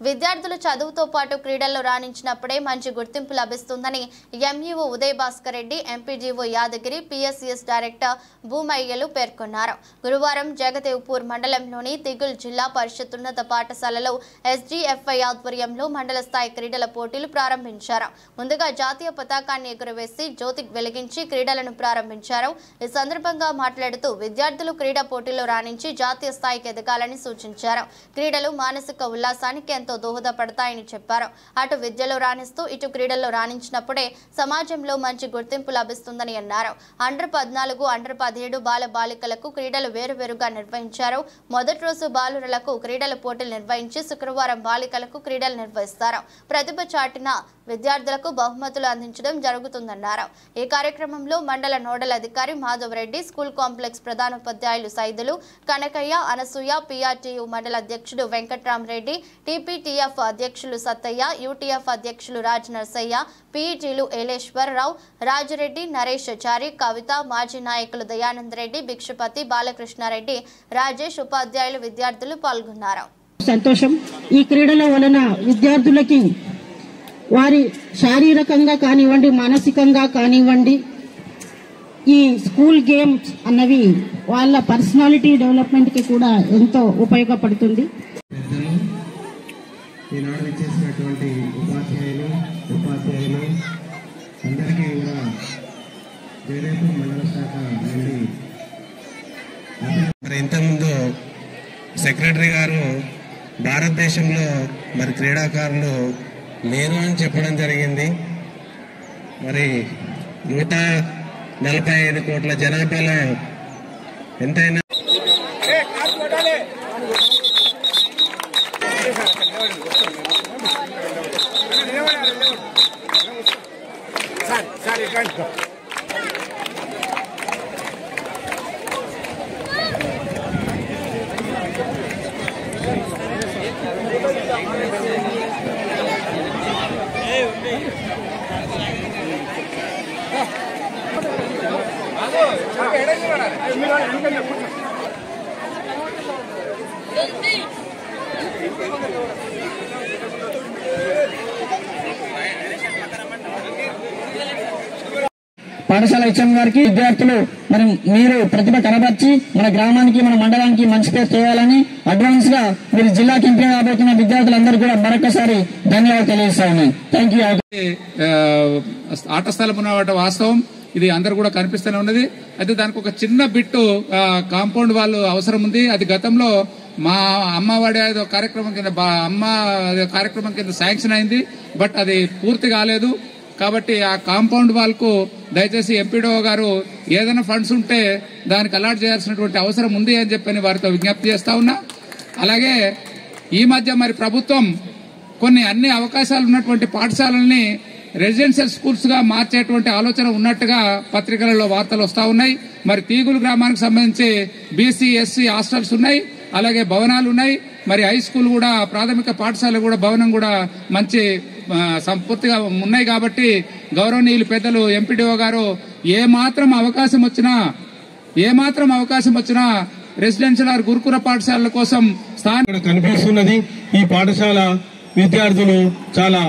విద్యార్థులు చదువుతో పాటు క్రీడల్లో రాణించినప్పుడే మంచి గుర్తింపు లభిస్తుందని MEO Uday Bhaskar Reddy, MPDO Yadagiri, PSCS director భూమయ్యలు పేర్కొన్నారు. గురువారం జగదేవ్పూర్ మండలంలోని తిగుల్ జిల్లా పరిషత్ ఉన్నత పాఠశాలలో ఎస్జీఎఫ్ఐ ఆధ్వర్యంలో మండల స్థాయి క్రీడల పోటీలు ప్రారంభించారు. ముందుగా జాతీయ పతాకాన్ని ఎగురవేసి జ్యోతి వెలిగించి క్రీడలను ప్రారంభించారు. ఈ సందర్భంగా మాట్లాడుతూ విద్యార్థులు క్రీడా పోటీల్లో రాణించి జాతీయ స్థాయికి ఎదగాలని సూచించారు. క్రీడలు మానసిక ఉల్లాసానికి ఎంతో దోహదపడతాయని చెప్పారు. అటు విద్యలో రాణిస్తూ ఇటు క్రీడల్లో రాణించినప్పుడే సమాజంలో మంచి గుర్తింపు లభిస్తుందని అన్నారు. అండర్ 14, అండర్ 17 బాల బాలికలకు క్రీడలు వేరువేరుగా నిర్వహించారు. మొదటి రోజు బాలురలకు క్రీడల పోటీలు నిర్వహించి శుక్రవారం బాలికలకు క్రీడలు నిర్వహిస్తారు. ప్రతిభ చాటిన విద్యార్థులకు బహుమతులు అందించడం జరుగుతుందన్నారు. ఈ కార్యక్రమంలో మండల నోడల్ అధికారి మాధవ్ రెడ్డి, స్కూల్ కాంప్లెక్స్ ప్రధానోపాధ్యాయులు సైదులు, కనకయ్య, అనసూయ, పిఆర్టీయు మండల అధ్యక్షుడు వెంకట్రామరెడ్డి, టీపీటీఎఫ్ అధ్యక్షులు సత్తయ్య, యూటీఎఫ్ అధ్యక్షులు రాజ్ నర్సయ్య, పీఈటీలు ఏలేశ్వరరావు, రాజరెడ్డి, నరేష్ చారి, కవిత, మాజీ నాయకులు దయానంద్ రెడ్డి, భిక్షపతి, బాలకృష్ణారెడ్డి, రాజేష్, ఉపాధ్యాయులు, విద్యార్థులు పాల్గొన్నారు. సంతోషం. ఈ క్రీడల వలన విద్యార్థులకి వారి శారీరకంగా కానివ్వండి, మానసికంగా కానివ్వండి, ఈ స్కూల్ గేమ్స్ అన్నవి వాళ్ళ పర్సనాలిటీ డెవలప్మెంట్ కి కూడా ఎంతో ఉపయోగపడుతుంది. ఈనాడు ఇచ్చేసినటువంటి ఉపాధ్యాయులు అందరికీ కూడా జగదేవ్పూర్ మండల శాఖ నుండి ఇంతకుముందు సెక్రటరీ గారు భారతదేశంలో మరి క్రీడాకారులు లేరు అని చెప్పడం జరిగింది. మరి 145 కోట్ల జనాభాలో ఎంతైనా పాఠశాల హెచ్ఎం గారికి, విద్యార్థులు మరి మీరు ప్రతిభ కనబర్చి మన గ్రామానికి, మన మండలానికి మంచి పేరు చేయాలని అడ్వాన్స్ గా మీరు జిల్లాకి ఎంపిక కాబోతున్న విద్యార్థులందరూ కూడా మరొకసారి ధన్యవాదాలు తెలియజేస్తా ఉన్నాను. Thank you. ఆట స్థలం ఉన్న వాస్తవం, ఇది అందరు కూడా కనిపిస్తూనే ఉన్నది. అయితే దానికి ఒక చిన్న బిట్టు కాంపౌండ్ వాళ్ళు అవసరం ఉంది. అది గతంలో మా అమ్మఒడి కార్యక్రమం కింద శాంక్షన్ అయింది, బట్ అది పూర్తి కాలేదు. కాబట్టి ఆ కాంపౌండ్ వాల్ కు దయచేసి ఎంపీడీఓ గారు ఏదైనా ఫండ్స్ ఉంటే దానికి అలాట్ చేయాల్సినటువంటి అవసరం ఉంది అని చెప్పని వారితో విజ్ఞప్తి చేస్తా ఉన్నా. అలాగే ఈ మధ్య మరి ప్రభుత్వం అన్ని అవకాశాలు ఉన్నటువంటి పాఠశాలల్ని రెసిడెన్షియల్ స్కూల్స్ గా మార్చేటువంటి ఆలోచన ఉన్నట్టుగా పత్రికలలో వార్తలు వస్తా ఉన్నాయి. మరి తీగులు గ్రామానికి సంబంధించి బీసీ, ఎస్సీ హాస్టల్స్ ఉన్నాయి, అలాగే భవనాలు ఉన్నాయి. మరి హై స్కూల్ కూడా, ప్రాథమిక పాఠశాల కూడా భవనం కూడా మంచి సంపూర్తిగా ఉన్నాయి. కాబట్టి గౌరవనీయులు పెద్దలు ఎంపీడీఓ గారు ఏ మాత్రం అవకాశం వచ్చినా రెసిడెన్షియల్ ఆర్ గురుకుల పాఠశాలల కోసం స్థానం కనిపిస్తున్నది. ఈ పాఠశాల విద్యార్థులు చాలా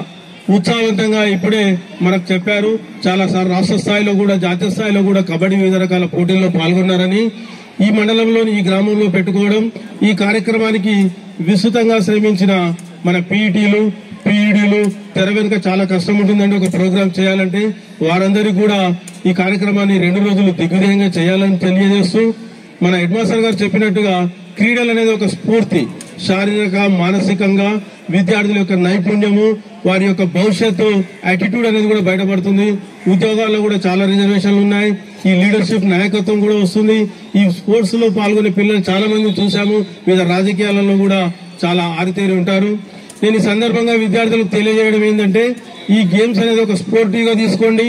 ఉత్సాహవంతంగా ఇప్పుడే మనకు చెప్పారు. చాలా రాష్ట్ర స్థాయిలో కూడా, జాతీయ స్థాయిలో కూడా కబడ్డీ వివిధ రకాల పోటీల్లో పాల్గొన్నారని, ఈ మండలంలోని ఈ గ్రామంలో పెట్టుకోవడం, ఈ కార్యక్రమానికి విస్తృతంగా శ్రమించిన మన పీఈటీలు, పీఈడీలు తెర వెనుక చాలా కష్టం ఉంటుందండి. ఒక ప్రోగ్రాం చేయాలంటే వారందరికీ కూడా ఈ కార్యక్రమాన్ని 2 రోజులు దిగ్విజయంగా చేయాలని తెలియజేస్తూ, మన హెడ్ మాస్టర్ గారు చెప్పినట్టుగా క్రీడలు అనేది ఒక స్ఫూర్తి. శారీరక, మానసికంగా విద్యార్థుల యొక్క నైపుణ్యము, వారి యొక్క భవిష్యత్తు యాటిట్యూడ్ అనేది కూడా బయటపడుతుంది. ఉద్యోగాల్లో కూడా చాలా రిజర్వేషన్లు ఉన్నాయి. ఈ లీడర్షిప్ నాయకత్వం కూడా వస్తుంది. ఈ స్పోర్ట్స్ లో పాల్గొనే పిల్లలు చాలా మంది చూశాము. వివిధ రాజకీయాలలో కూడా చాలా ఆరితేరి ఉంటారు. నేను ఈ సందర్భంగా విద్యార్థులకు తెలియజేయడం ఏంటంటే, ఈ గేమ్స్ అనేది ఒక స్పోర్టివ్గా తీసుకోండి.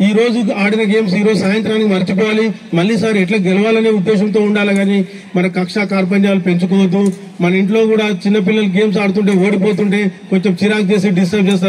ఈ రోజు ఆడిన గేమ్స్ ఈ రోజు సాయంత్రానికి మర్చిపోవాలి, మళ్ళీ సార్ ఎట్లా గెలవాలనే ఉద్దేశంతో ఉండాలి. కానీ మన కక్షా కార్పణ్యాలు పెంచుకోవద్దు. మన ఇంట్లో కూడా చిన్నపిల్లలు గేమ్స్ ఆడుతుంటే ఓడిపోతుంటే కొంచెం చిరాకు చేసి డిస్టర్బ్ చేస్తారు.